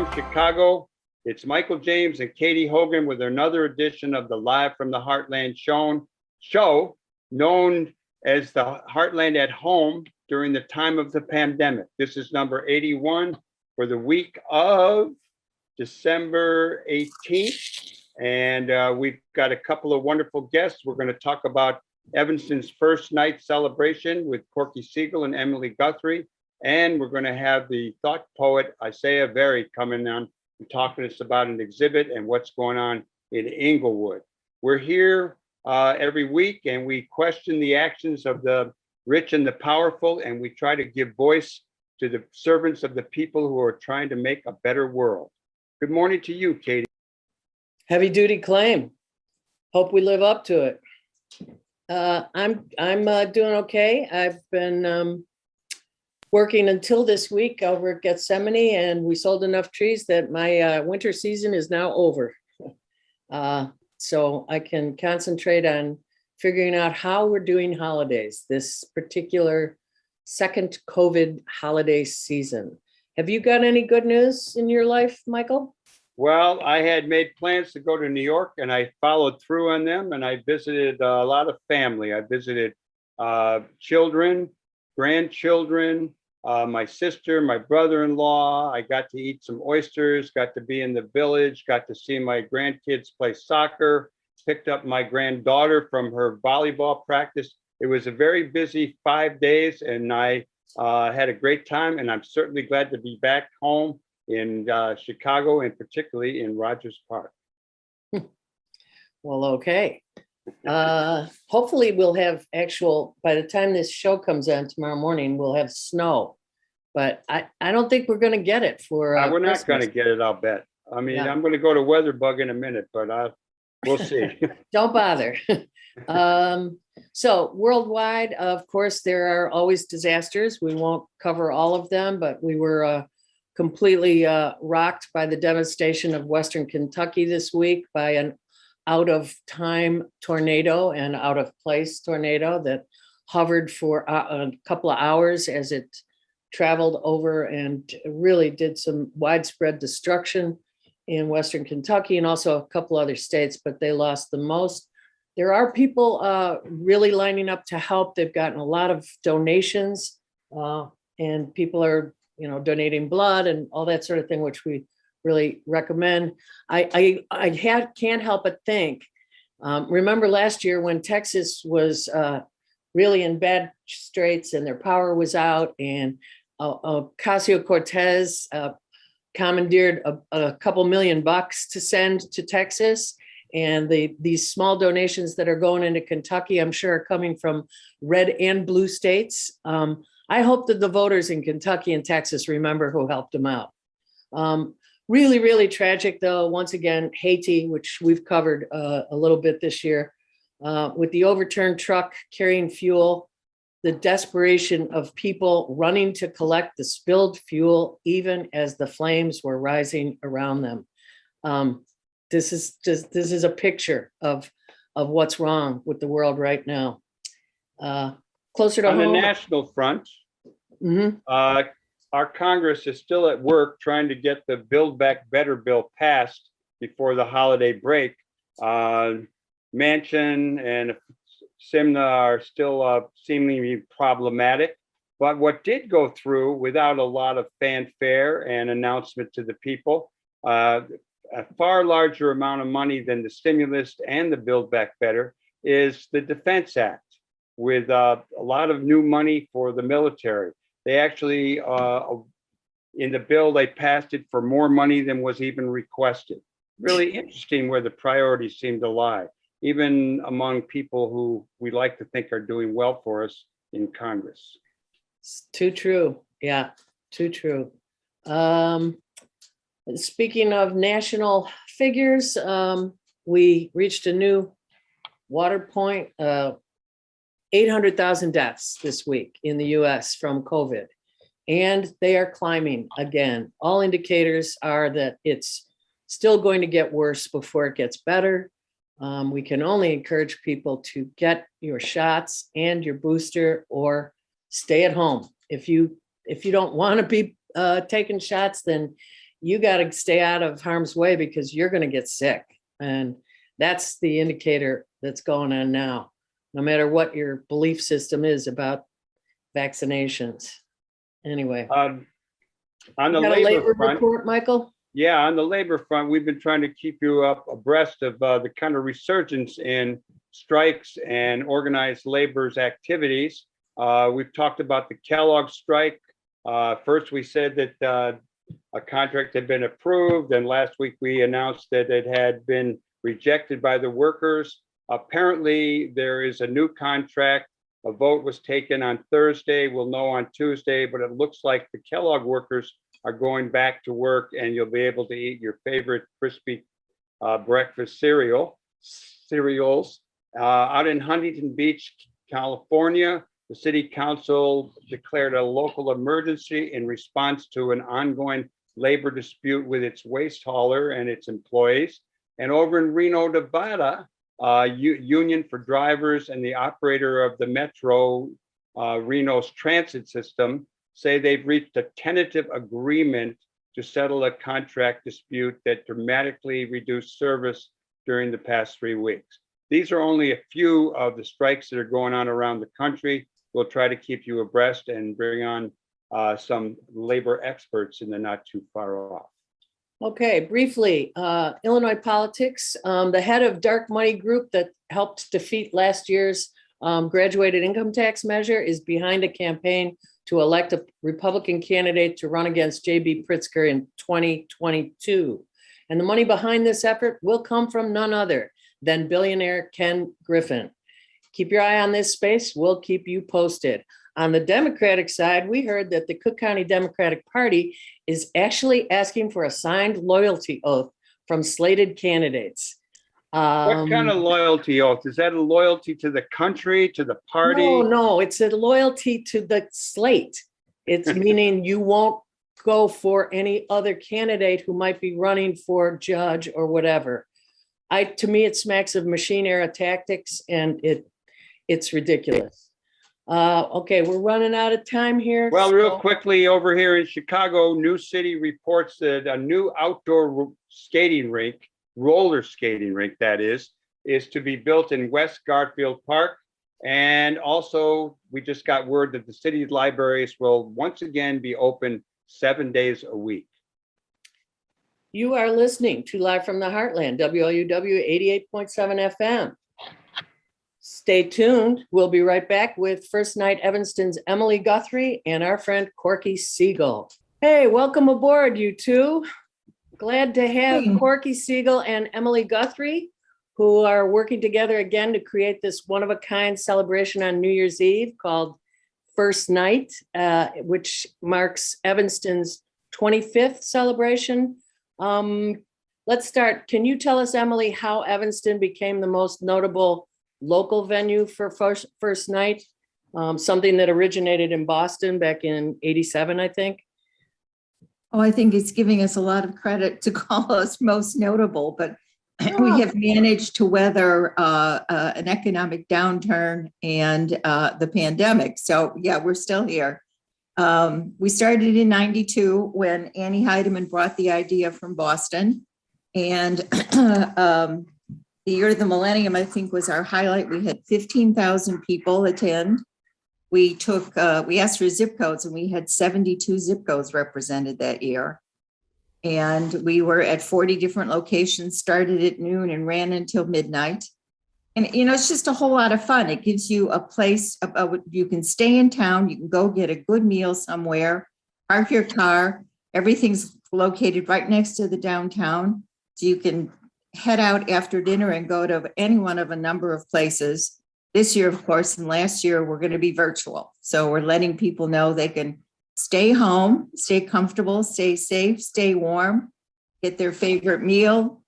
from Chicago, it's Michael James and Katy Hogan with another edition of the Live from the Heartland show, known as the Heartland at Home during the time of the pandemic. This is number 81 for the week of December 18th. And we've got a couple of wonderful guests. We're going to talk about Evanston's first night celebration with Corky Siegel and Emily Guthrie. And we're going to have the thought poet Isaiah Very coming on and talking to us about an exhibit and what's going on in Inglewood. We're here every week, and we question the actions of the rich and the powerful, and we try to give voice to the servants of the people who are trying to make a better world. Good morning to you, Katy. Heavy duty claim. Hope we live up to it. I'm doing okay. I've been working until this week over at Gethsemane, and we sold enough trees that my winter season is now over. So I can concentrate on figuring out how we're doing holidays this particular second COVID holiday season. Have you got any good news in your life, Michael? Well, I had made plans to go to New York, and I followed through on them, and I visited a lot of family. I visited children, grandchildren, my sister, my brother-in-law. I got to eat some oysters, got to be in the village, got to see my grandkids play soccer, picked up my granddaughter from her volleyball practice. It was a very busy 5 days, and I had a great time, and I'm certainly glad to be back home in Chicago, and particularly in Rogers Park. Well, okay. Hopefully we'll have by the time this show comes on tomorrow morning, we'll have snow. But I don't think we're going to get it for we're not Christmas. going to get it, I'll bet. I mean, Yeah. I'm going to go to WeatherBug in a minute, but we'll see. Don't bother. So worldwide, of course, there are always disasters. We won't cover all of them, but we were completely rocked by the devastation of Western Kentucky this week by an out-of-time tornado and out-of-place tornado that hovered for a couple of hours as it traveled over and really did some widespread destruction in Western Kentucky and also a couple other states, but they lost the most. There are people really lining up to help. They've gotten a lot of donations and people are donating blood and all that sort of thing, which we really recommend. I can't help but think, remember last year when Texas was really in bad straits and their power was out, and Ocasio-Cortez commandeered a couple $1 million to send to Texas, and these small donations that are going into Kentucky, I'm sure are coming from red and blue states. I hope that the voters in Kentucky and Texas remember who helped them out. Really, really tragic, though. Once again, Haiti, which we've covered a little bit this year, with the overturned truck carrying fuel, the desperation of people running to collect the spilled fuel, even as the flames were rising around them. This is a picture of what's wrong with the world right now. Closer to home. On the national front, our Congress is still at work trying to get the Build Back Better bill passed before the holiday break. Manchin and Simna are still seemingly problematic, but what did go through without a lot of fanfare and announcement to the people, a far larger amount of money than the stimulus and the Build Back Better, is the Defense Act, with a lot of new money for the military. They actually, in the bill, they passed it for more money than was even requested. Really interesting where the priorities seem to lie, even among people who we like to think are doing well for us in Congress. It's too true. Yeah, too true. Speaking of national figures, we reached a new water point. 800,000 deaths this week in the US from COVID, and they are climbing again. All indicators are that it's still going to get worse before it gets better. We can only encourage people to get your shots and your booster or stay at home. If you don't want to be taking shots, then you got to stay out of harm's way because you're going to get sick. And that's the indicator that's going on now, no matter what your belief system is about vaccinations. Anyway. On the You got a labor front, report, Michael? yeah, on the labor front, we've been trying to keep you up abreast of the kind of resurgence in strikes and organized labor's activities. We've talked about the Kellogg strike. First, we said that a contract had been approved, and last week we announced that it had been rejected by the workers. Apparently, there is a new contract. A vote was taken on Thursday. We'll know on Tuesday, but it looks like the Kellogg workers are going back to work, and you'll be able to eat your favorite crispy breakfast cereals. Out in Huntington Beach, California, the city council declared a local emergency in response to an ongoing labor dispute with its waste hauler and its employees. And over in Reno, Nevada, Union for Drivers and the operator of the Metro Reno's transit system say they've reached a tentative agreement to settle a contract dispute that dramatically reduced service during the past 3 weeks. These are only a few of the strikes that are going on around the country. We'll try to keep you abreast and bring on some labor experts in the not too far off. Okay, briefly, Illinois politics. The head of dark money group that helped defeat last year's graduated income tax measure is behind a campaign to elect a Republican candidate to run against J.B. Pritzker in 2022. And the money behind this effort will come from none other than billionaire Ken Griffin. Keep your eye on this space. We'll keep you posted. On the Democratic side, we heard that the Cook County Democratic Party is actually asking for a signed loyalty oath from slated candidates. What kind of loyalty oath? Is that a loyalty to the country, to the party? No, it's a loyalty to the slate. It's meaning you won't go for any other candidate who might be running for judge or whatever. To me, it smacks of machine era tactics, and it's ridiculous. Okay, we're running out of time here. Well, real quickly, over here in Chicago, New City reports that a new outdoor skating rink, roller skating rink that is to be built in West Garfield Park. And also, we just got word that the city's libraries will once again be open 7 days a week. You are listening to Live from the Heartland, WLUW 88.7 FM. Stay tuned. We'll be right back with First Night Evanston's Emily Guthrie and our friend Corky Siegel. Hey, welcome aboard, you two. Glad to have Corky Siegel and Emily Guthrie, who are working together again to create this one-of-a-kind celebration on New Year's Eve called First Night, which marks Evanston's 25th celebration. Let's start. Can you tell us, Emily, how Evanston became the most notable local venue for First Night? Something that originated in Boston back in '87, I think. Oh, I think it's giving us a lot of credit to call us most notable, but we have managed to weather an economic downturn and the pandemic. So yeah, we're still here. We started in '92 when Annie Heidemann brought the idea from Boston, and the year of the millennium, I think, was our highlight. We had 15,000 people attend. We asked for zip codes, and we had 72 zip codes represented that year. And we were at 40 different locations, started at noon and ran until midnight. And, it's just a whole lot of fun. It gives you a place, you can stay in town, you can go get a good meal somewhere, park your car. Everything's located right next to the downtown. So you can head out after dinner and go to any one of a number of places. This year, of course, and last year, we're going to be virtual. So we're letting people know they can stay home, stay comfortable, stay safe, stay warm, get their favorite meal,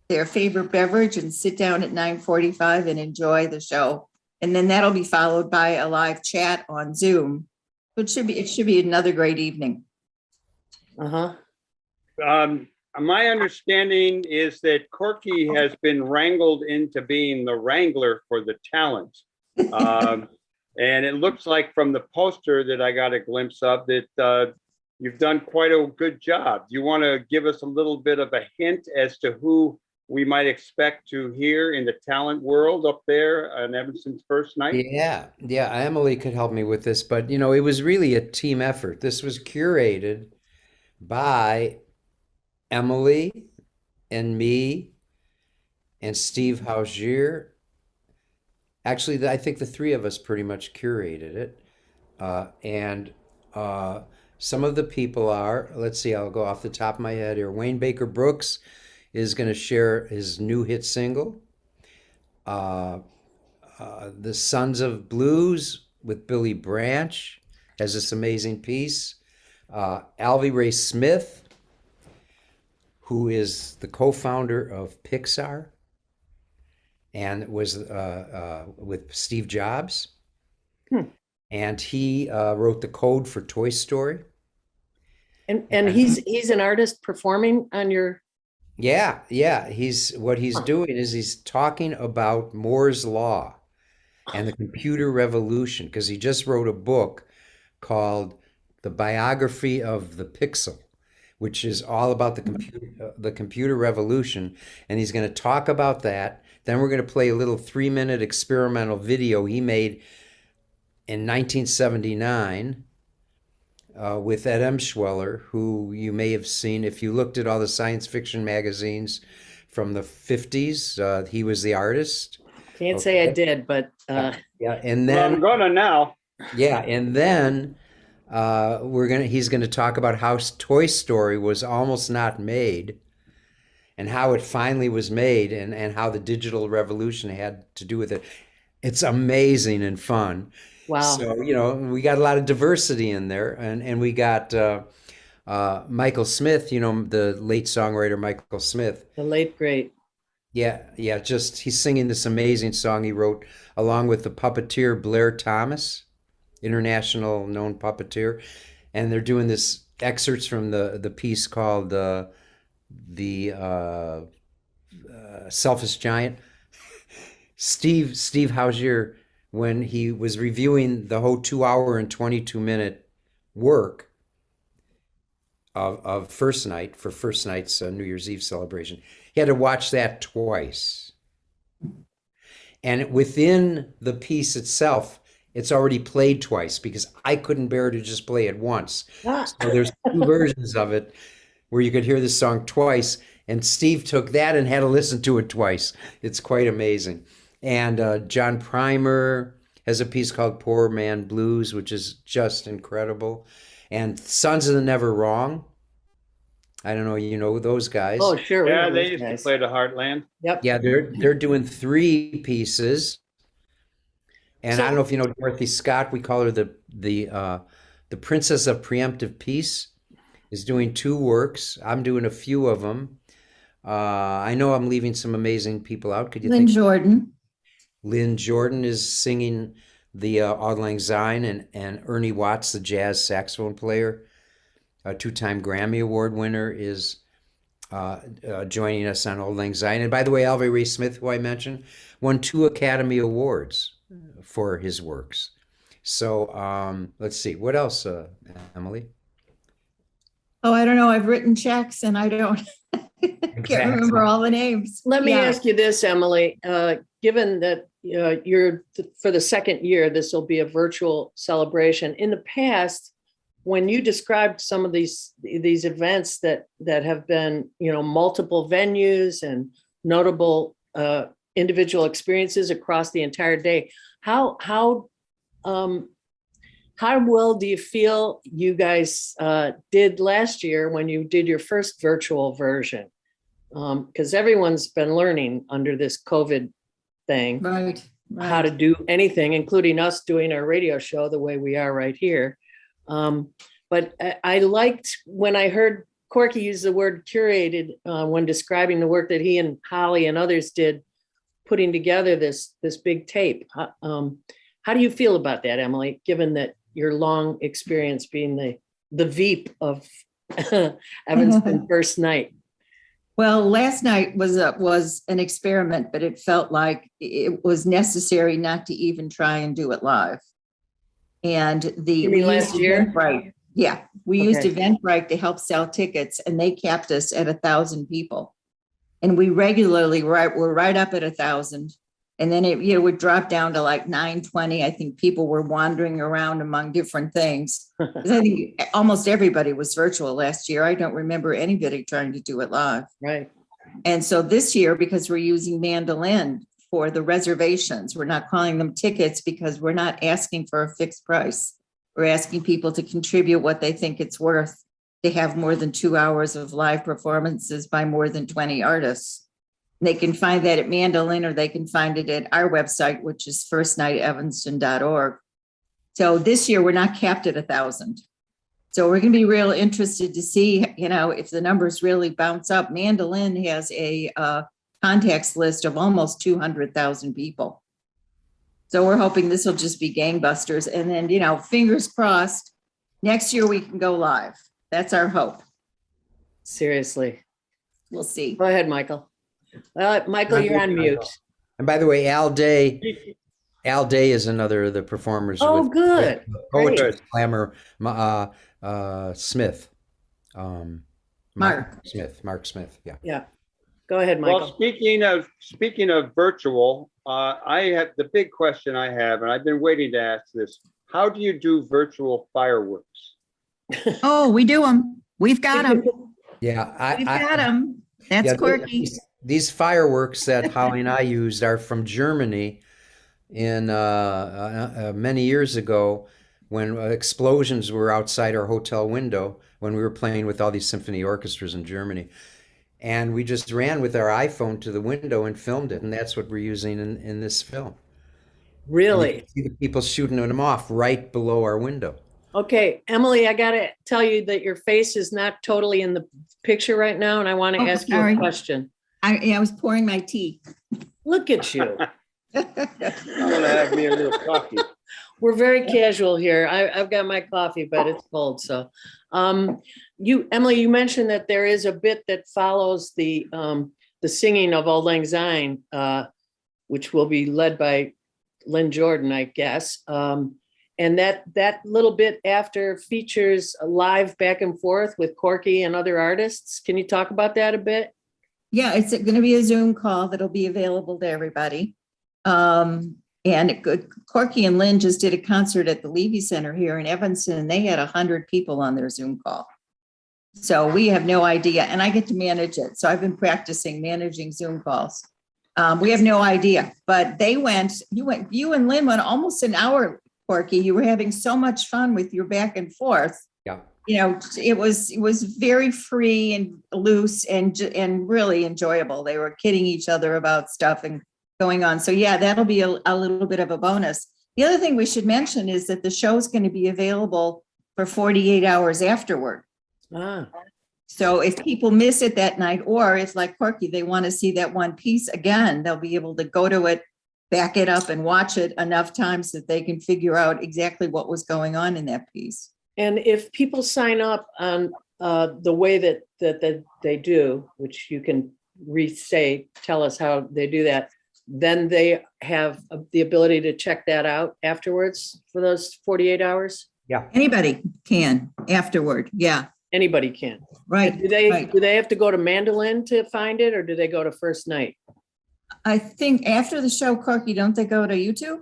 their favorite beverage, and sit down at 9:45 and enjoy the show. And then that'll be followed by a live chat on Zoom. So it should be another great evening. My understanding is that Corky has been wrangled into being the wrangler for the talent. And it looks like from the poster that I got a glimpse of that you've done quite a good job. Do you want to give us a little bit of a hint as to who we might expect to hear in the talent world up there on Evanston's first night? Yeah, Emily could help me with this, but it was really a team effort. This was curated by Emily and me and Steve Haugier. Actually, I think the three of us pretty much curated it. And some of the people are, let's see, I'll go off the top of my head here. Wayne Baker Brooks is going to share his new hit single. The Sons of Blues with Billy Branch has this amazing piece. Alvy Ray Smith, who is the co-founder of Pixar and was with Steve Jobs. And he wrote the code for Toy Story. And he's an artist performing on your. Yeah. What he's doing is he's talking about Moore's Law and the computer revolution, because he just wrote a book called The Biography of the Pixel, which is all about the computer revolution. And he's going to talk about that. Then we're going to play a little 3-minute experimental video he made in 1979 with Ed Emshweller, who you may have seen if you looked at all the science fiction magazines from the 50s. He was the artist. Can't say I did, but yeah. And Well, then I'm gonna now. yeah, and then he's gonna talk about how Toy Story was almost not made, and how it finally was made, and how the digital revolution had to do with it. It's amazing and fun. wow. So, we got a lot of diversity in there, and we got Michael Smith, the late songwriter Michael Smith. The late great. Yeah, just he's singing this amazing song he wrote along with the puppeteer Blair Thomas, international known puppeteer, and they're doing this excerpts from the piece called the Selfish Giant. Steve Haugier, when he was reviewing the whole 2-hour and 22-minute work of First Night for First Night's New Year's Eve celebration, he had to watch that twice. And within the piece itself, it's already played twice because I couldn't bear to just play it once. So there's 2 versions of it where you could hear the song twice, and Steve took that and had to listen to it twice. It's quite amazing. And John Primer has a piece called Poor Man Blues, which is just incredible. And Sons of the Never Wrong. I don't know, those guys. Oh, sure. we Yeah, know they those used to guys. play the Heartland. Yep. Yeah, they're doing 3 pieces. And I don't know if you know Dorothy Scott. We call her the Princess of Preemptive Peace. Is doing 2 works. I'm doing a few of them. I know I'm leaving some amazing people out. Could you Lynn think? Jordan. Lynn Jordan is singing the Auld Lang Syne, and Ernie Watts, the jazz saxophone player, a 2-time Grammy Award winner, is joining us on Auld Lang Syne. And by the way, Alvy Ray Smith, who I mentioned, won 2 Academy Awards for his works. So let's see, what else, Emily? Oh, I don't know. I've written checks and I don't can't remember all the names. Let me Yeah. ask you this, Emily. Given that you're for the second year, this will be a virtual celebration. In the past, when you described some of these events that have been, multiple venues and notable individual experiences across the entire day, how well do you feel you guys did last year when you did your first virtual version? Because everyone's been learning under this COVID thing Right. how to do anything, including us doing our radio show the way we are right here. But I liked when I heard Corky use the word curated when describing the work that he and Holly and others did, putting together this big tape. How do you feel about that, Emily, given that your long experience being the Veep of Evanston First Night? Well, last night was an experiment, but it felt like it was necessary not to even try and do it live. And You mean last year? Right. Yeah, we used Okay. Eventbrite to help sell tickets and they capped us at 1,000 people. And we regularly, we're right up at 1,000. And then it, would drop down to like 920. I think people were wandering around among different things. 'Cause I think almost everybody was virtual last year. I don't remember anybody trying to do it live. Right. And so this year, because we're using Mandolin for the reservations, we're not calling them tickets because we're not asking for a fixed price. We're asking people to contribute what they think it's worth to have more than 2 hours of live performances by more than 20 artists. They can find that at Mandolin, or they can find it at our website, which is firstnightevanston.org. So this year, we're not capped at 1,000. So we're going to be real interested to see, if the numbers really bounce up. Mandolin has a contacts list of almost 200,000 people. So we're hoping this will just be gangbusters. And then, fingers crossed, next year we can go live. That's our hope. Seriously. We'll see. Go ahead, Michael. Michael, you're on mute. And by the way, Al Day is another of the performers. Oh, with good. Poetry Great. Slammer, Smith. Mark. Smith. Yeah. Yeah. Go ahead, Well, Michael. speaking of virtual, I have the big question I have, and I've been waiting to ask this. How do you do virtual fireworks? Oh, we do them. We've got them. Yeah. We've got them. That's Yeah, quirky. these fireworks that Holly and I used are from Germany in many years ago when explosions were outside our hotel window when we were playing with all these symphony orchestras in Germany. And we just ran with our iPhone to the window and filmed it. And that's what we're using in this film. And you Really? can see the people shooting them off right below our window. Okay, Emily, I gotta tell you that your face is not totally in the picture right now, and I want to Oh, ask you sorry. a question. I was pouring my tea. Look at you. I'm gonna have me a little coffee. We're very casual here. I've got my coffee, but it's cold. So, Emily, you mentioned that there is a bit that follows the singing of Auld Lang Syne, which will be led by Lynn Jordan, I guess. And that little bit after features a live back and forth with Corky and other artists. Can you talk about that a bit? Yeah, it's going to be a Zoom call that'll be available to everybody. And Corky and Lynn just did a concert at the Levy Center here in Evanston, and they had 100 people on their Zoom call. So we have no idea, and I get to manage it. So I've been practicing managing Zoom calls. We have no idea, but you and Lynn went almost an hour, Corky. You were having so much fun with your back and forth. Yeah. It was very free and loose and really enjoyable. They were kidding each other about stuff and going on. So yeah, that'll be a little bit of a bonus. The other thing we should mention is that the show's going to be available for 48 hours afterward. Ah, So if people miss it that night, or if like Corky, they want to see that one piece again, they'll be able to go to it, back it up and watch it enough times that they can figure out exactly what was going on in that piece. and if people sign up on the way that they do, which you can tell us how they do that, then they have the ability to check that out afterwards for those 48 hours? Yeah. Anybody can afterward. Yeah, Anybody can. right. Do they right. have to go to Mandolin to find it, or do they go to First Night? I think after the show, Corky, don't they go to YouTube?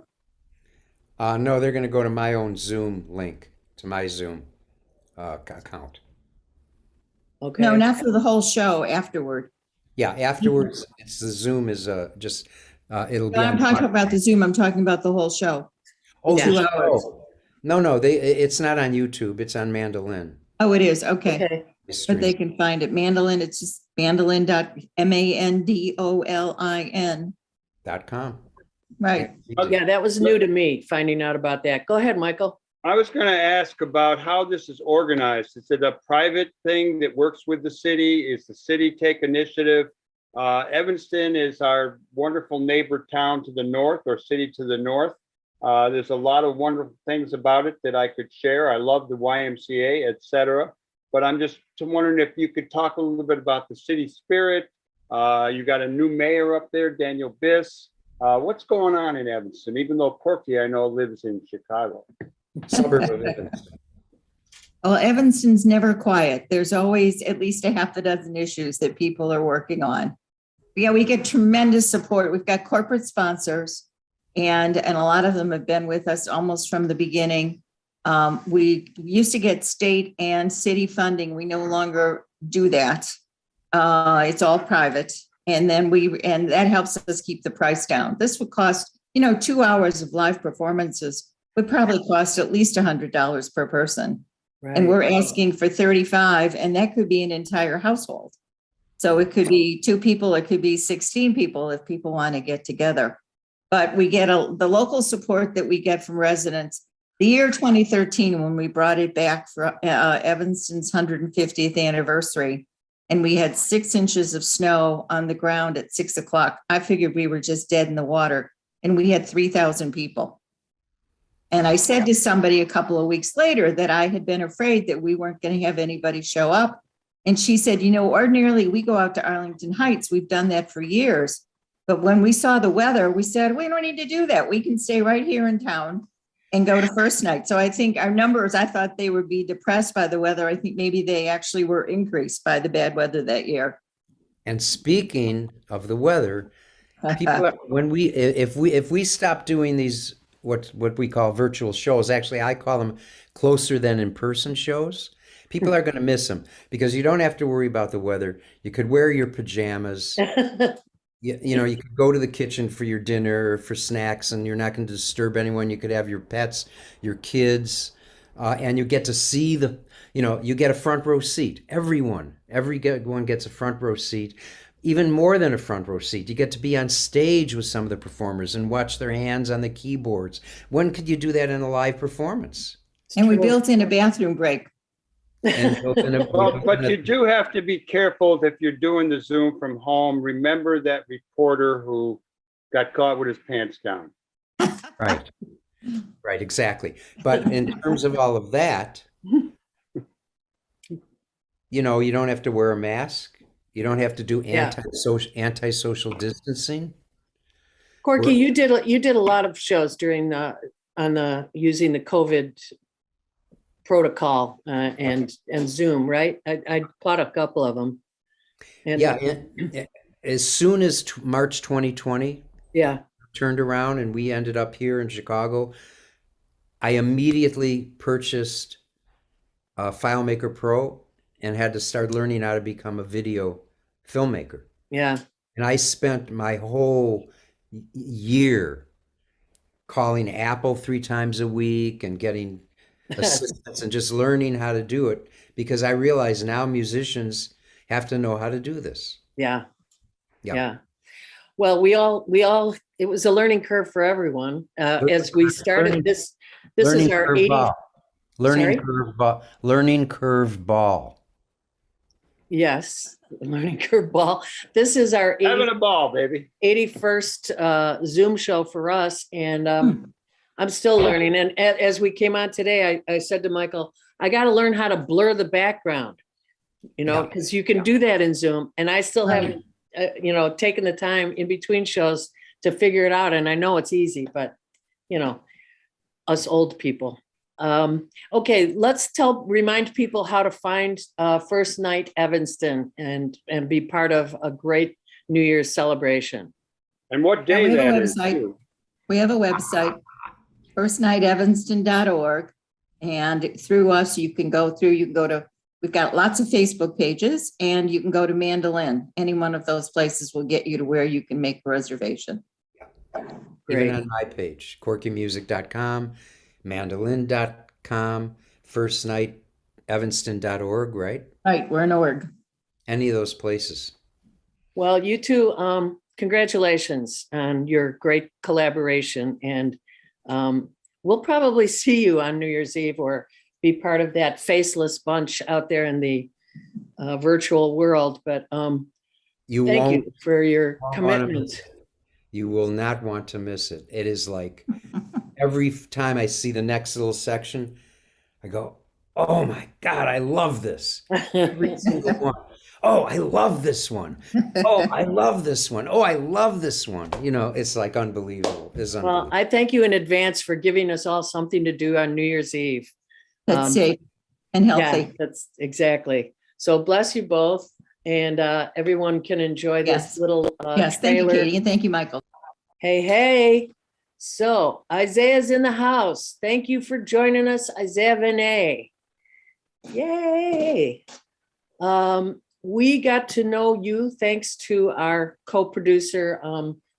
No, they're going to go to my own Zoom link, to my Zoom account. Okay. No, not for the whole show, afterward. Yeah, afterwards, it's the Zoom is just, it'll be No, I'm on. talking about the Zoom. I'm talking about the whole show. Oh, Yeah. 2 the hours. show. No, it's not on YouTube. It's on Mandolin. Oh, it is. Okay. Okay. But they can find it. Mandolin, it's just mandolin.mandolin.com. .com. Right. Yeah, that was new to me, finding out about that. Go ahead, Michael. I was going to ask about how this is organized. Is it a private thing that works with the city? Is the city take initiative? Evanston is our wonderful neighbor town to the north, or city to the north. There's a lot of wonderful things about it that I could share. I love the YMCA, et cetera. But I'm just wondering if you could talk a little bit about the city spirit. You got a new mayor up there, Daniel Biss. What's going on in Evanston? Even though Corky, I know, lives in Chicago. Suburb of Evanston. Well, Evanston's never quiet. There's always at least a half a dozen issues that people are working on. Yeah, we get tremendous support. We've got corporate sponsors, and a lot of them have been with us almost from the beginning. We used to get state and city funding. We no longer do that. It's all private. And then and that helps us keep the price down. This would cost, 2 hours of live performances would probably cost at least $100 per person. Right. And we're asking for 35, and that could be an entire household. So it could be 2 people, it could be 16 people if people want to get together. But we get the local support that we get from residents. The year 2013, when we brought it back for Evanston's 150th anniversary, and we had 6 inches of snow on the ground at 6 o'clock, I figured we were just dead in the water, and we had 3,000 people. And I said to somebody a couple of weeks later that I had been afraid that we weren't going to have anybody show up. And she said, ordinarily we go out to Arlington Heights. We've done that for years. But when we saw the weather, we said, we don't need to do that. We can stay right here in town and go to first night. So I think our numbers, I thought they would be depressed by the weather. I think maybe they actually were increased by the bad weather that year. And speaking of the weather, people if we stop doing these what we call virtual shows, actually I call them closer than in-person shows, people are going to miss them because you don't have to worry about the weather. You could wear your pajamas. You could go to the kitchen for your dinner or for snacks, and you're not going to disturb anyone. You could have your pets, your kids, and you get to see you get a front row seat. Everyone gets a front row seat. Even more than a front row seat, you get to be on stage with some of the performers and watch their hands on the keyboards. When could you do that in a live performance? And we built in a bathroom break. But you do have to be careful if you're doing the Zoom from home. Remember that reporter who got caught with his pants down. Right, exactly. But in terms of all of that, you don't have to wear a mask. You don't have to do anti-social distancing. Corky, you did a lot of shows during using the COVID protocol and Zoom, right? I caught a couple of them. And as soon as March 2020, turned around and we ended up here in Chicago, I immediately purchased a FileMaker Pro and had to start learning how to become a video filmmaker. Yeah. And I spent my whole year calling Apple 3 times a week and getting assistance and just learning how to do it, because I realize now musicians have to know how to do this. Yeah. Well, we all it was a learning curve for everyone as we started this is our 80th learning curve ball. Yes, learning curve ball. This is our having a ball, baby. 81st Zoom show for us, and I'm still learning. And as we came on today, I said to Michael, I got to learn how to blur the background, because you can do that in Zoom. And I still haven't, taken the time in between shows to figure it out. And I know it's easy, but, us old people. Okay, let's remind people how to find First Night Evanston and be part of a great New Year's celebration. And what day that is? We have a website, firstnighthevanston.org, and through us you can go to, we've got lots of Facebook pages, and you can go to Mandolin. Any one of those places will get you to where you can make a reservation. Even on my page, corkymusic.com, mandolin.com, firstnighthevanston.org, right? Right, we're an org. Any of those places. Well, you two, congratulations on your great collaboration, and we'll probably see you on New Year's Eve or be part of that faceless bunch out there in the virtual world. But thank you for your commitment. You will not want to miss it. It is like every time I see the next little section, I go, oh my God, I love this. Every single one. Oh, I love this one. Oh, I love this one. Oh, I love this one. It's like unbelievable. Well, I thank you in advance for giving us all something to do on New Year's Eve. Let's see. and Yeah, healthy. that's exactly. So bless you both, and everyone can enjoy this Yes. little Yes, thank you, trailer. Katie, and thank you, Michael. Hey, hey. So Isaiah's in the house. Thank you for joining us, Isaiah Vinay. Yay. We got to know you thanks to our co-producer,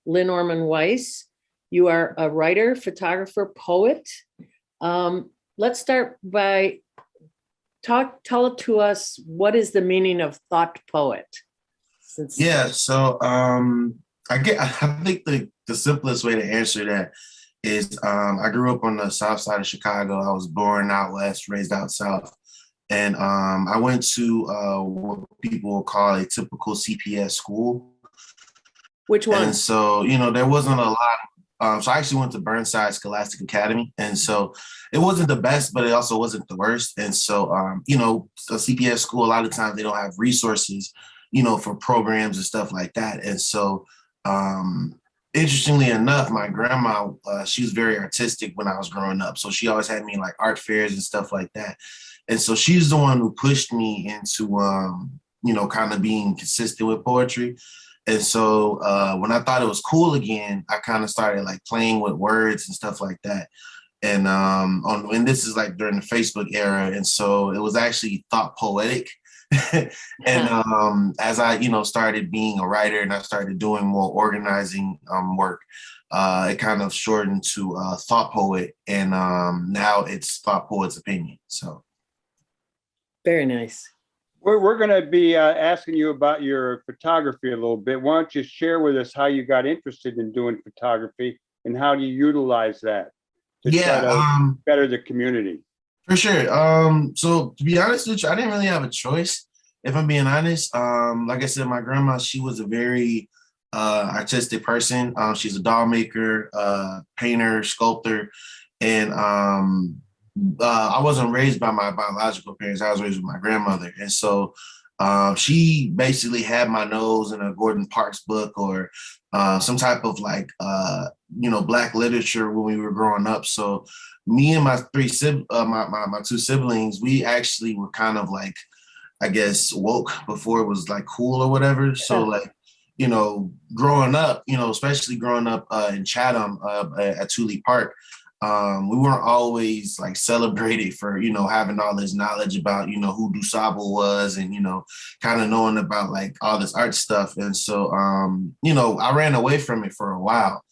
Lynn Orman Weiss. You are a writer, photographer, poet. Let's start by tell it to us, what is the meaning of thought poet? So I think the simplest way to answer that is I grew up on the south side of Chicago. I was born out west, raised out south. And I went to what people will call a typical CPS school. Which one? And so, there wasn't a lot. So I actually went to Burnside Scholastic Academy. And so it wasn't the best, but it also wasn't the worst. And so, a CPS school, a lot of times they don't have resources, for programs and stuff like that. And so, interestingly enough, my grandma, she was very artistic when I was growing up. So she always had me in like art fairs and stuff like that. And so she's the one who pushed me into, kind of being consistent with poetry. And so when I thought it was cool again, I kind of started like playing with words and stuff like that. And and this is like during the Facebook era. And so it was actually thought poetic. And as I, started being a writer and I started doing more organizing work, it kind of shortened to thought poet. And now it's thought poet's opinion. So. Very nice. We're going to be asking you about your photography a little bit. Why don't you share with us how you got interested in doing photography and how do you utilize that to try to better the community? For sure. So to be honest with you, I didn't really have a choice, if I'm being honest. Like I said, my grandma, she was a very artistic person. She's a doll maker, painter, sculptor, and I wasn't raised by my biological parents. I was raised with my grandmother. And so she basically had my nose in a Gordon Parks book or some type of like, Black literature when we were growing up. So me and my two siblings, we actually were kind of like, I guess, woke before it was like cool or whatever. So like, growing up, especially growing up in Chatham at Thule Park, we weren't always like celebrated for, having all this knowledge about, who DuSable was and, kind of knowing about like all this art stuff. And so, I ran away from it for a while.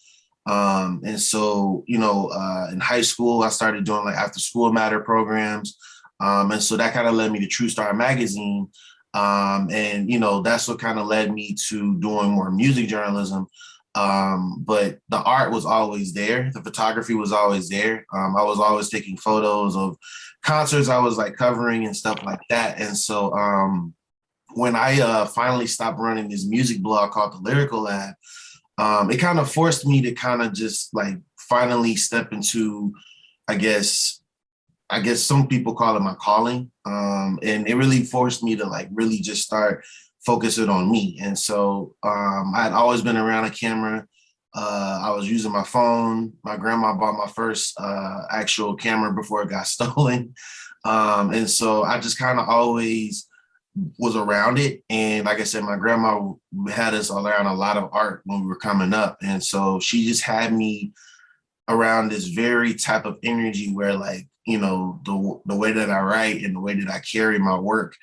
And so, in high school, I started doing like after school matter programs. And so that kind of led me to True Star magazine. And, that's what kind of led me to doing more music journalism. But the art was always there. The photography was always there. I was always taking photos of concerts I was like covering and stuff like that. And so when I finally stopped running this music blog called The Lyrical Lab, it kind of forced me to kind of just like finally step into, I guess some people call it my calling. And it really forced me to like really just start focusing on me. And so I'd always been around a camera. I was using my phone. My grandma bought my first actual camera before it got stolen. And so I just kind of always was around it. And like I said, my grandma had us around a lot of art when we were coming up. And so she just had me around this very type of energy where like, the way that I write and the way that I carry my work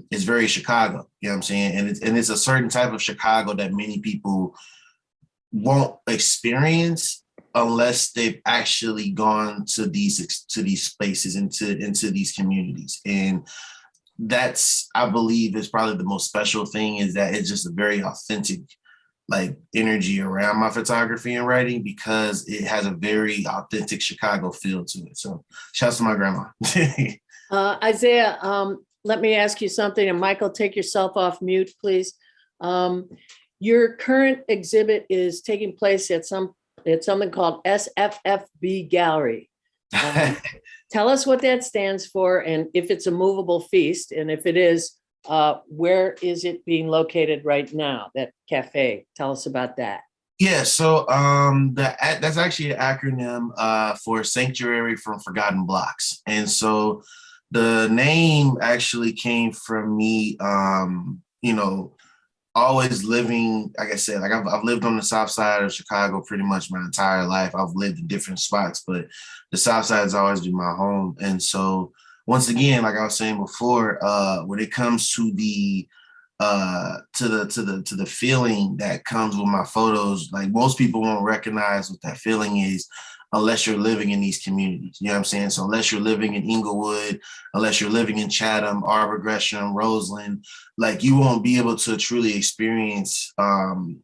is very Chicago, you know what I'm saying? And it's a certain type of Chicago that many people won't experience unless they've actually gone to these spaces, into these communities. And that's, I believe, is probably the most special thing, is that it's just a very authentic like energy around my photography and writing, because it has a very authentic Chicago feel to it. So shouts to my grandma. Isaiah, let me ask you something, and Michael, take yourself off mute, please. Your current exhibit is taking place at something called SFFB Gallery. Tell us what that stands for, and if it's a movable feast, and if it is, where is it being located right now, that cafe? Tell us about that. Yeah, so that's actually an acronym for Sanctuary from Forgotten Blocks. And so The name actually came from me, always living, like I said, like I've lived on the south side of Chicago pretty much my entire life. I've lived in different spots, but the south side has always been my home. And so once again, like I was saying before, when it comes to the feeling that comes with my photos, like most people won't recognize what that feeling is unless you're living in these communities. You know what I'm saying? So unless you're living in Inglewood, unless you're living in Chatham, Arbor Gresham, Roseland, like you won't be able to truly experience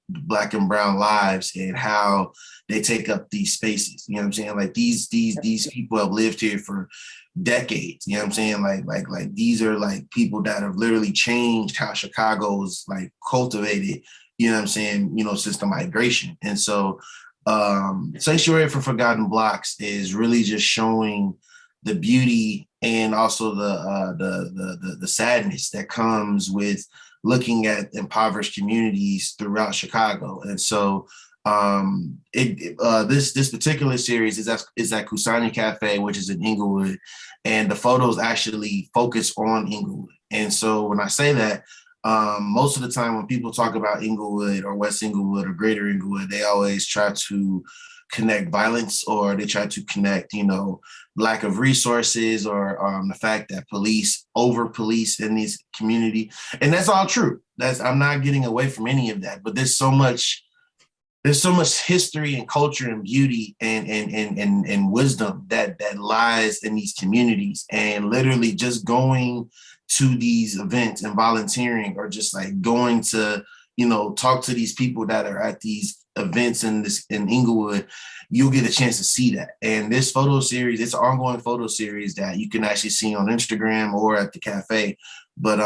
Black and brown lives and how they take up these spaces. You know what I'm saying? Like these people have lived here for decades. You know what I'm saying? Like these are like people that have literally changed how Chicago is like cultivated, you know what I'm saying, since the migration. And so Sanctuary for Forgotten Blocks is really just showing the beauty and also the sadness that comes with looking at impoverished communities throughout Chicago. And so this particular series is at Kusani Cafe, which is in Inglewood, and the photos actually focus on Inglewood. And so when I say that, most of the time when people talk about Inglewood or West Inglewood or Greater Inglewood, they always try to connect violence, or they try to connect, lack of resources, or the fact that police over police in this community. And that's all true. I'm not getting away from any of that, but there's so much history and culture and beauty and wisdom that lies in these communities. And literally just going to these events and volunteering, or just like going to, talk to these people that are at these events in Inglewood, you'll get a chance to see that. And this photo series, it's an ongoing photo series that you can actually see on Instagram or at the cafe. But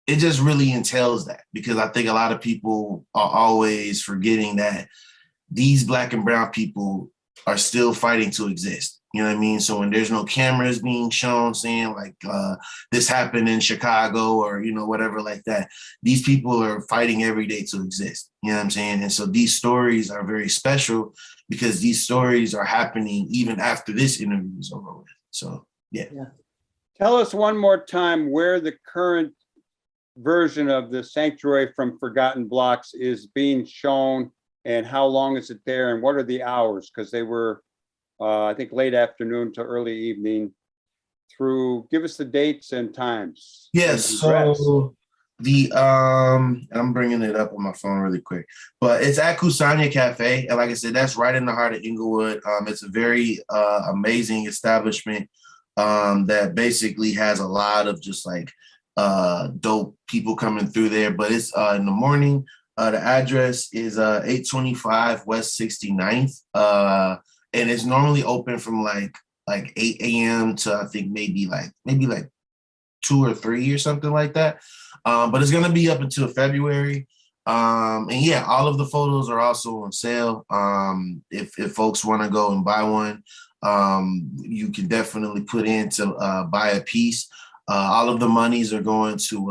it just really entails that, because I think a lot of people are always forgetting that these Black and brown people are still fighting to exist. You know what I mean? So when there's no cameras being shown saying like this happened in Chicago or, whatever like that, these people are fighting every day to exist. You know what I'm saying? And so these stories are very special because these stories are happening even after this interview is over with. So, yeah. Tell us one more time where the current version of the Sanctuary from Forgotten Blocks is being shown, and how long is it there, and what are the hours? Because they were, I think, late afternoon to early evening. Give us the dates and times. Yes. So and I'm bringing it up on my phone really quick, but it's at Kusanya Cafe, and like I said, that's right in the heart of Inglewood. It's a very amazing establishment that basically has a lot of just like dope people coming through there. But it's in the morning. The address is 825 West 69th. And it's normally open from like 8 a.m. to I think maybe like 2 or 3 or something like that. But it's gonna be up until February. And yeah, all of the photos are also on sale. If folks want to go and buy one, you can definitely put in to buy a piece. All of the monies are going to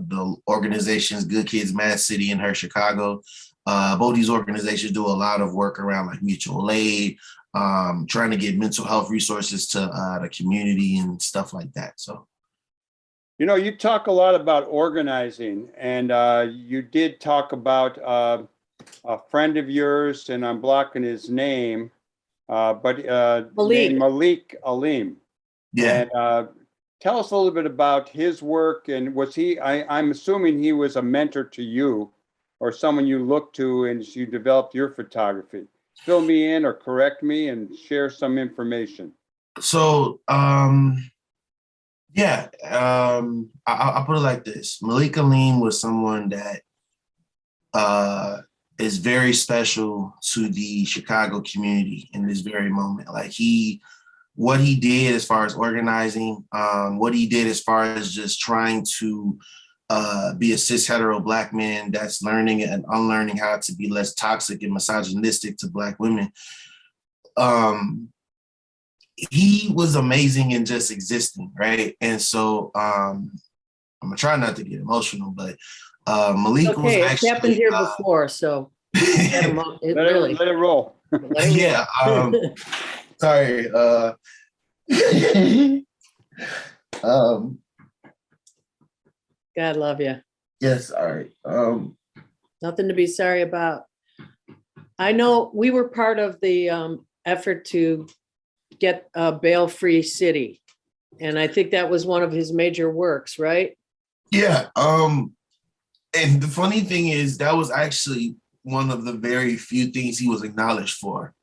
the organizations Good Kids Mad City and Her Chicago. Both these organizations do a lot of work around like mutual aid, trying to get mental health resources to the community and stuff like that. So, you talk a lot about organizing, and you did talk about a friend of yours, and I'm blocking his name, but named Malik Ali. yeah. And tell us a little bit about his work, and was he, I'm assuming he was a mentor to you or someone you looked to as you developed your photography. Fill me in or correct me and share some information. So, yeah, I'll put it like this. Malik Ali was someone that is very special to the Chicago community in this very moment. Like what he did as far as organizing, what he did as far as just trying to be a cis hetero Black man that's learning and unlearning how to be less toxic and misogynistic to Black women. He was amazing in just existing, right? And so I'm gonna try not to get emotional, but Malik was actually— it's happened here before, so let it roll. Yeah. Sorry. Um, God love you. yes, all right. Nothing to be sorry about. I know we were part of the effort to get a bail-free city. And I think that was one of his major works, right? Yeah. And the funny thing is that was actually one of the very few things he was acknowledged for.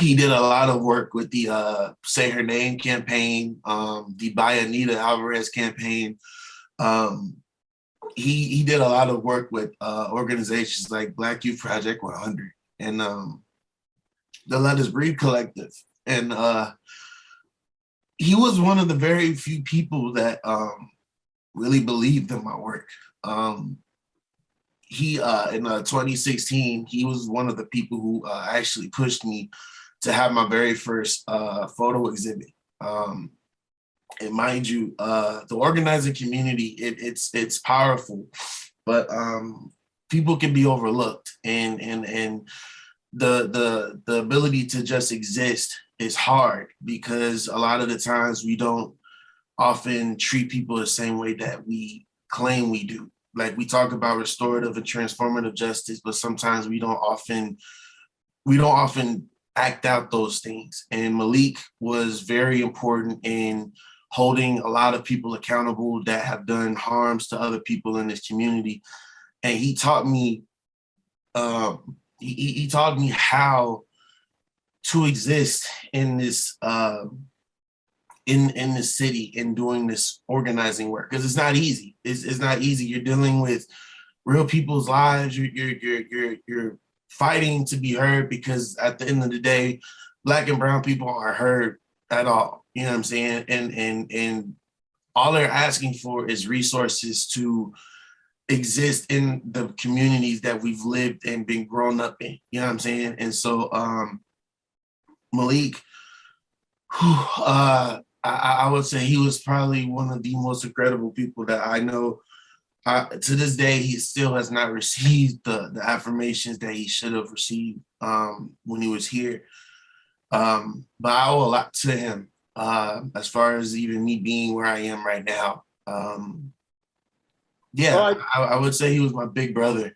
He did a lot of work with the Say Her Name campaign, the Buy Anita Alvarez campaign. He did a lot of work with organizations like Black Youth Project 100 and the Let Us Breathe Collective. And he was one of the very few people that really believed in my work. He in 2016, he was one of the people who actually pushed me to have my very first photo exhibit. And mind you, the organizing community, it's powerful, but people can be overlooked, and the ability to just exist is hard because a lot of the times we don't often treat people the same way that we claim we do. Like we talk about restorative and transformative justice, but sometimes we don't often act out those things. And Malik was very important in holding a lot of people accountable that have done harms to other people in this community. And he taught me, he taught me how to exist in this in the city and doing this organizing work, because it's not easy. It's not easy. You're dealing with real people's lives. You're fighting to be heard, because at the end of the day, Black and brown people aren't heard at all. You know what I'm saying? And all they're asking for is resources to exist in the communities that we've lived and been grown up in. You know what I'm saying? And so Malik, I would say he was probably one of the most incredible people that I know. To this day, he still has not received the affirmations that he should have received when he was here. But I owe a lot to him as far as even me being where I am right now. I would say he was my big brother.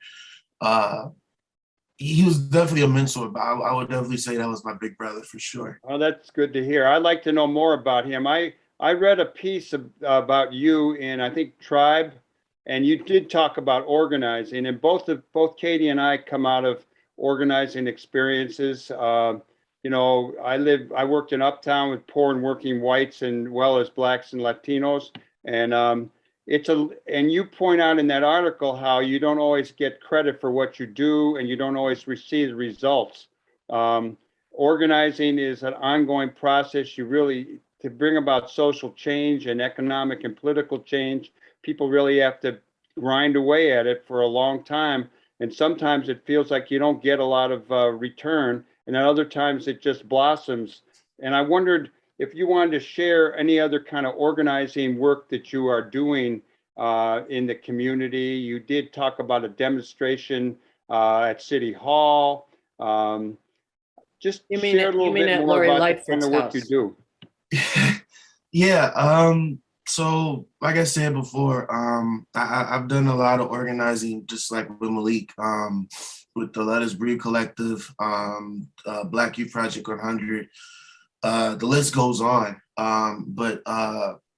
He was definitely a mentor, but I would definitely say that was my big brother for sure. Oh, that's good to hear. I'd like to know more about him. I read a piece about you in, I think, Tribe, and you did talk about organizing. And both Katy and I come out of organizing experiences. You know, I worked in Uptown with poor and working whites, and well as Blacks and Latinos. And and you point out in that article how you don't always get credit for what you do, and you don't always receive the results. Organizing is an ongoing process. You really, to bring about social change and economic and political change, people really have to grind away at it for a long time. And sometimes it feels like you don't get a lot of return, and then other times it just blossoms. And I wondered if you wanted to share any other kind of organizing work that you are doing in the community. You did talk about a demonstration at City Hall. Just share a little bit more about the kind of work you do. Yeah. So like I said before, I've done a lot of organizing, just like with Malik, with the Let Us Breathe Collective, Black Youth Project 100. The list goes on. But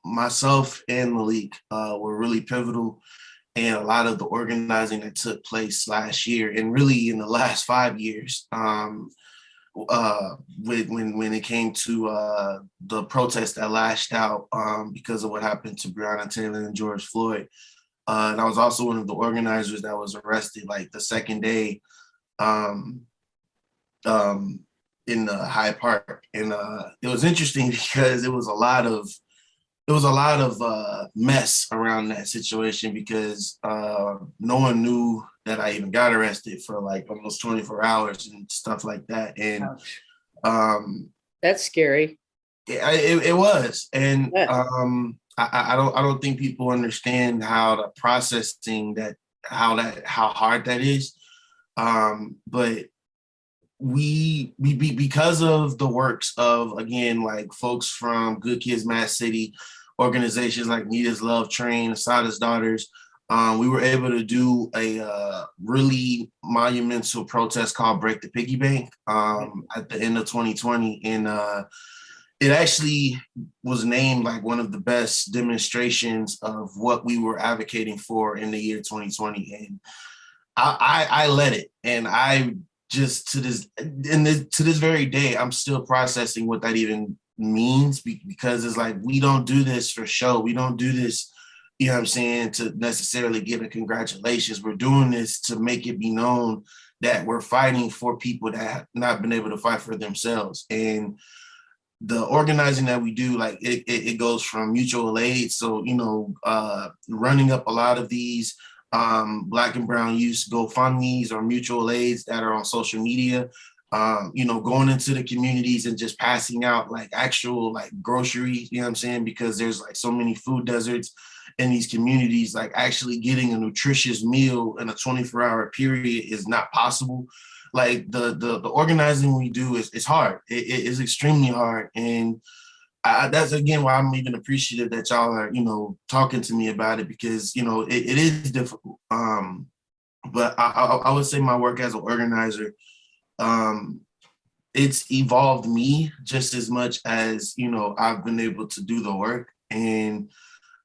myself and Malik were really pivotal in a lot of the organizing that took place last year, and really in the last 5 years. When it came to the protest that lashed out because of what happened to Breonna Taylor and George Floyd. And I was also one of the organizers that was arrested like the second day in Hyde Park. And it was interesting because it was a lot of mess around that situation, because no one knew that I even got arrested for like almost 24 hours and stuff like that. And that's scary. It was. And Yeah. I don't think people understand how the processing how hard that is. But we because of the works of, again, like folks from Good Kids Mad City, organizations like Nita's Love Train, Asada's Daughters. We were able to do a really monumental protest called Break the Piggy Bank at the end of 2020. And it actually was named like one of the best demonstrations of what we were advocating for in the year 2020. And I led it. And I just to this very day, I'm still processing what that even means, because it's like, we don't do this for show. We don't do this, you know what I'm saying, to necessarily give it congratulations. We're doing this to make it be known that we're fighting for people that have not been able to fight for themselves. And the organizing that we do, like it goes from mutual aid. So, you know, running up a lot of these Black and brown youth GoFundMes or mutual aids that are on social media, you know, going into the communities and just passing out like actual like groceries, you know what I'm saying? Because there's like so many food deserts in these communities, like actually getting a nutritious meal in a 24-hour period is not possible. Like the organizing we do is hard. It is extremely hard. And that's again why I'm even appreciative that y'all are, you know, talking to me about it, because, you know, it is difficult. But I would say my work as an organizer, it's evolved me just as much as, you know, I've been able to do the work. And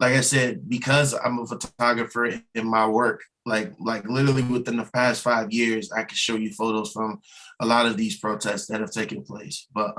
like I said, because I'm a photographer in my work, like literally within the past 5 years, I can show you photos from a lot of these protests that have taken place. But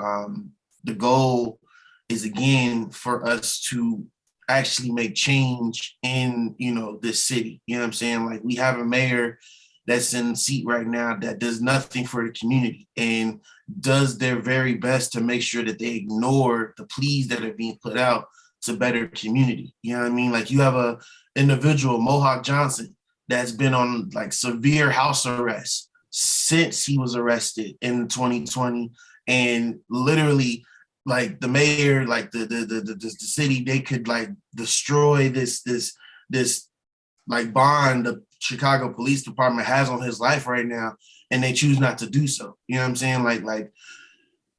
the goal is, again, for us to actually make change in, you know, this city. You know what I'm saying? Like, we have a mayor that's in seat right now that does nothing for the community and does their very best to make sure that they ignore the pleas that are being put out to better community. You know what I mean? Like, you have a individual, Mohawk Johnson, that's been on like severe house arrest since he was arrested in 2020. And literally, like, the mayor, like the city, they could like destroy this like bond the Chicago Police Department has on his life right now, and they choose not to do so. You know what I'm saying? Like,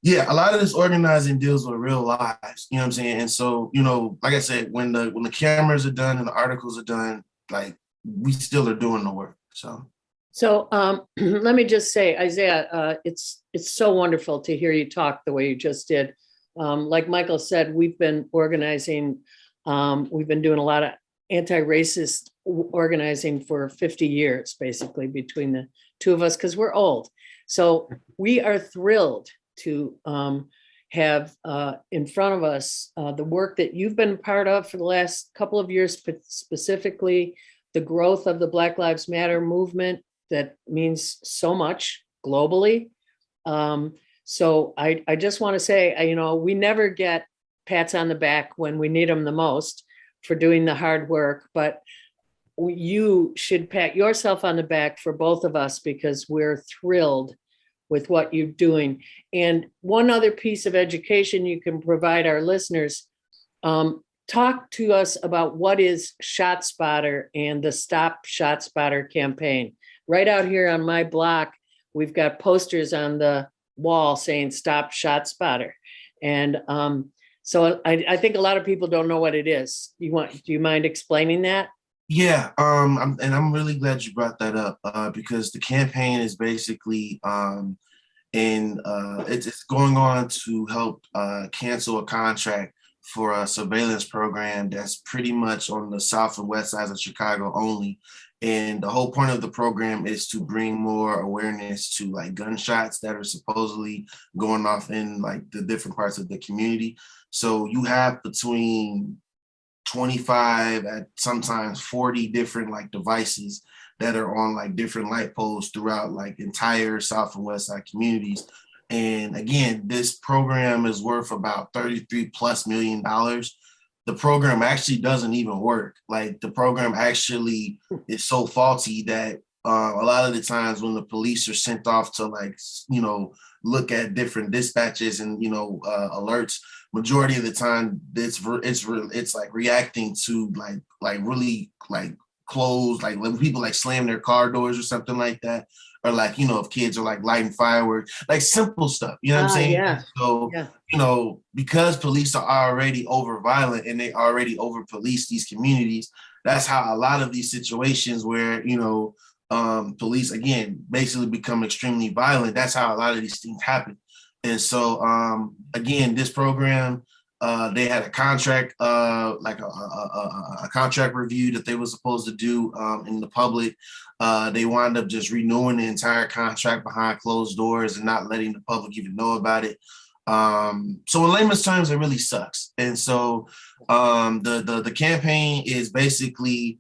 yeah, a lot of this organizing deals with real lives, you know what I'm saying? And so, you know, like I said, when the cameras are done and the articles are done, like, we still are doing the work. So let me just say, Isaiah, it's so wonderful to hear you talk the way you just did. Like Michael said, we've been organizing, we've been doing a lot of anti-racist organizing for 50 years, basically, between the two of us, because we're old. So we are thrilled to have in front of us the work that you've been part of for the last couple of years, specifically the growth of the Black Lives Matter movement that means so much globally. So I just want to say, you know, we never get pats on the back when we need them the most for doing the hard work, but you should pat yourself on the back for both of us, because we're thrilled with what you're doing. And one other piece of education you can provide our listeners, talk to us about what is ShotSpotter and the Stop ShotSpotter campaign. Right out here on my block, we've got posters on the wall saying Stop ShotSpotter. And so I think a lot of people don't know what it is. Do you mind explaining that? yeah, I'm really glad you brought that up, because the campaign is basically it's going on to help cancel a contract for a surveillance program that's pretty much on the south and west sides of Chicago only. And the whole point of the program is to bring more awareness to like gunshots that are supposedly going off in like the different parts of the community. So you have between 25 at sometimes 40 different like devices that are on like different light poles throughout like entire south and west side communities. And again, this program is worth about $33+ million. The program actually doesn't even work. Like, the program actually is so faulty that a lot of the times when the police are sent off to like, you know, look at different dispatches and, you know, alerts, majority of the time it's like reacting to like really like close, like when people like slam their car doors or something like that, or like, you know, if kids are like lighting fireworks, like simple stuff, you know what I'm saying? Yeah. So, Yeah. you know, because police are already over violent and they already over police these communities, that's how a lot of these situations where, you know, police again basically become extremely violent. That's how a lot of these things happen. And so again, this program, they had a contract, like a contract review that they were supposed to do in the public. They wound up just renewing the entire contract behind closed doors and not letting the public even know about it. So in layman's terms, it really sucks. And so the campaign is basically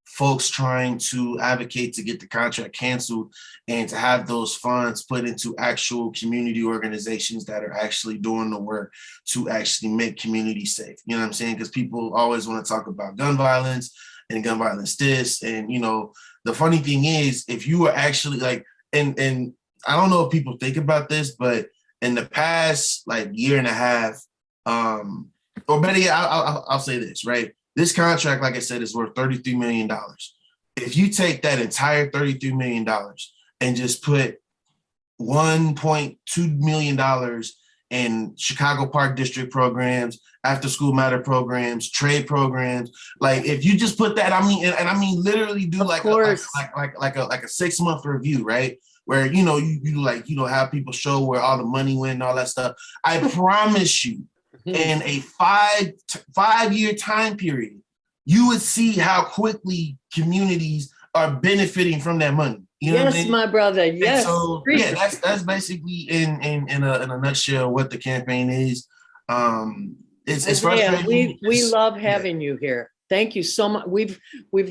folks trying to advocate to get the contract canceled and to have those funds put into actual community organizations that are actually doing the work to actually make communities safe. You know what I'm saying? Because people always want to talk about gun violence and gun violence this. And, you know, the funny thing is, if you are actually like, and I don't know if people think about this, but in the past, like year and a half, or better yet, I'll say this, right? This contract, like I said, is worth $33 million. If you take that entire $33 million and just put $1.2 million in Chicago Park District programs, after school matter programs, trade programs, like if you just put that, I mean literally do like a 6-month review, right? Where, you know, you like, you know, have people show where all the money went and all that stuff. I promise you, in a 5-year time period, you would see how quickly communities are benefiting from that money. You know Yes, what I mean? my brother. Yes. So yeah, that's basically in a nutshell what the campaign is. It's Isaiah, frustrating. we love having you here. Thank you so much. We've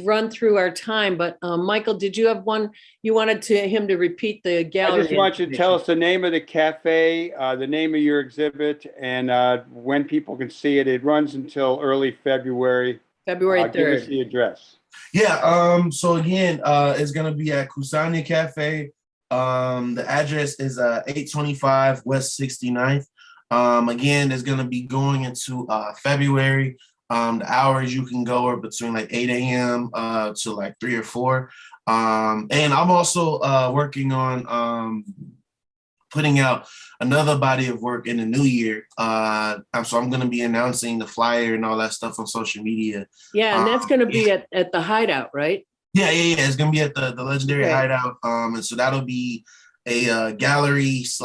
run through our time, but Michael, did you have one you wanted him to repeat the gallery? I just want you to tell us the name of the cafe, the name of your exhibit, and when people can see it. It runs until early February. February 3rd. Give us the address. Yeah. So again, it's gonna be at Kusanya Cafe. The address is 825 West 69th. Again, it's gonna be going into February. The hours you can go are between like 8 a.m. To like 3 or 4. And I'm also working on putting out another body of work in the new year. So I'm going to be announcing the flyer and all that stuff on social media. Yeah, and that's going to be at the Hideout, right? Yeah. It's going to be at the legendary Hideout. And so that'll be a gallery /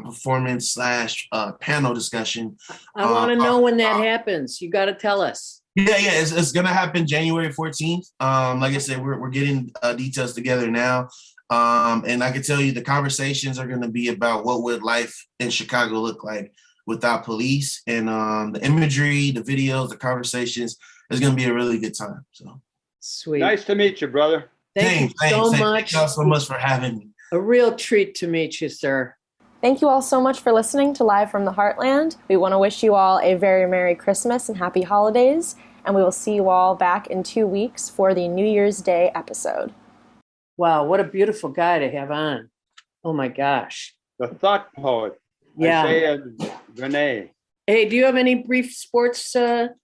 performance / panel discussion. I want to know when that happens. You got to tell us. Yeah. It's gonna happen January 14th. Like I said, we're getting details together now. And I can tell you the conversations are gonna be about what would life in Chicago look like without police, and the imagery, the videos, the conversations. Is gonna be a really good time. So sweet. Nice to meet you, brother. Thank you so much. Thank you all so much for having me. A real treat to meet you, sir. Thank you all so much for listening to Live from the Heartland. We want to wish you all a very Merry Christmas and Happy Holidays, and we will see you all back in 2 weeks for the New Year's Day episode. Wow, what a beautiful guy to have on. Oh my gosh. The thought poet. Yeah. Isaiah Renee. Hey, do you have any brief sports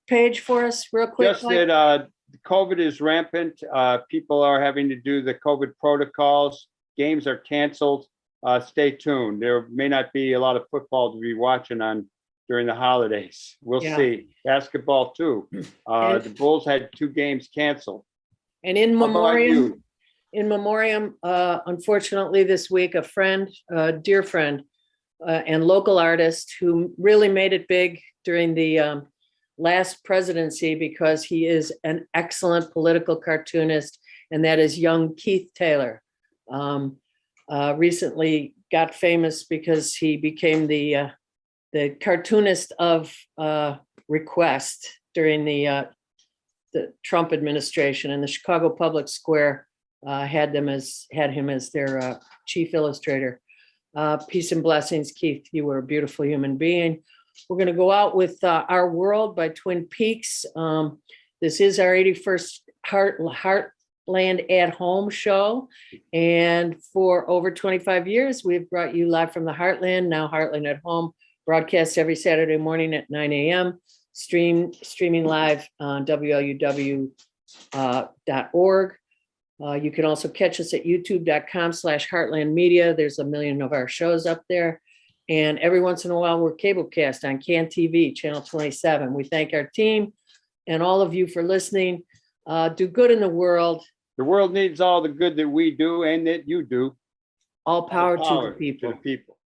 page for us real quick? Just that COVID is rampant. People are having to do the COVID protocols. Games are canceled. Stay tuned. There may not be a lot of football to be watching on during the holidays. We'll see. Basketball too. The Bulls had 2 games canceled. And in memoriam, unfortunately this week, a friend, a dear friend, and local artist who really made it big during the last presidency because he is an excellent political cartoonist, and that is young Keith Taylor. Recently got famous because he became the cartoonist of request during the Trump administration, and the Chicago Public Square had him as their chief illustrator. Peace and blessings, Keith. You were a beautiful human being. We're going to go out with Our World by Twin Peaks. This is our 81st Heartland at Home show. And for over 25 years, we've brought you Live from the Heartland, now Heartland at Home, broadcast every Saturday morning at 9 a.m., streaming live on WLUW.org. You can also catch us at youtube.com/Heartland Media. There's a million of our shows up there. And every once in a while, we're cablecast on CAN TV, channel 27. We thank our team and all of you for listening. Do good in the world. The world needs all the good that we do and that you do. All power to the Power people. To the people.